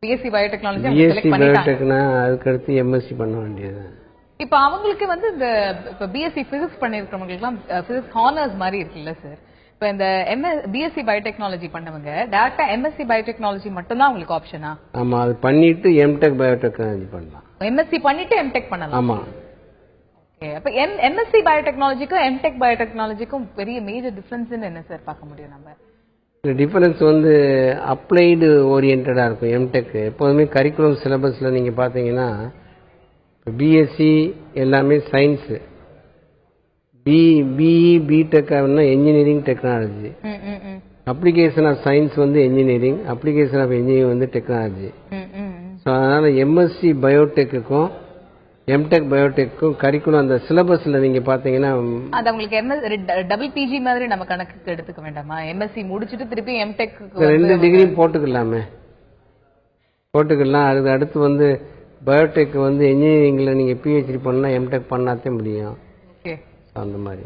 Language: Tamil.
பிஎஸ்சி பயோடெக்னாலஜி பிஎஸ்சி பயோடெக்னா அதுக்கு அடுத்து எம்எஸ்சி பண்ண வேண்டியது. இப்ப அவங்களுக்கு வந்து இந்த இப்ப பிஎஸ்சி பிசிக்ஸ் பண்ணிருக்கிறவங்களுக்குலாம் பிசிக்ஸ் ஹானர்ஸ் மாதிரி இருக்குல்ல சார். இப்ப இந்த பிஎஸ்சி பயோடெக்னாலஜி பண்ணவங்க டைரக்டா எம்எஸ்சி பயோடெக்னாலஜி மட்டும் தான் உங்களுக்கு ஆப்ஷனா? ஆமா, அது பண்ணிட்டு எம்டெக் பயோடெக்னாலஜி பண்ணலாம். எம்எஸ்சி பண்ணிட்டு எம்டெக் பண்ணலாம். ஆமா. ஓகே, அப்ப எம்எஸ்சி பயோடெக்னாலஜிக்கும் எம்டெக் பயோடெக்னாலஜிக்கும் பெரிய மேஜர் டிஃபரன்ஸ் என்ன சார் பார்க்க முடியும் நம்ம? டிஃபரன்ஸ் வந்து அப்ளைடு ஓரியன்டா இருக்கும். எம்டெக் எப்போதுமே கரிக்குலம் சிலபஸ்ல நீங்க பாத்தீங்கன்னா பிஎஸ்சி எல்லாமே science, BE BTech engineering technology, application of science வந்து என்ஜினியரிங், அப்ளிகேஷன் ஆஃப் இன்ஜினியரிங் வந்து டெக்னாலஜி. ஸோ அதனால எம்எஸ்சி பயோடெக்குக்கும் எம்டெக் பயோடெக்கும் கரிக்குலம் அந்த சிலபஸ்ல நீங்க பாத்தீங்கன்னா அது உங்களுக்கு டபுள் பிஜி மாதிரி நம்ம கணக்குக்கு எடுத்துக்க வேண்டாமா? எம்எஸ்சி முடிச்சிட்டு திருப்பி எம்டெக் 2 டிகிரி போட்டுக்கலாமே, போட்டுக்கலாம். அதுக்கு அடுத்து வந்து பயோடெக் வந்து இன்ஜினியரிங்ல நீங்க பிஹெச்டி பண்ணா எம்டெக் பண்ணாதே முடியும். அந்த மாதிரி.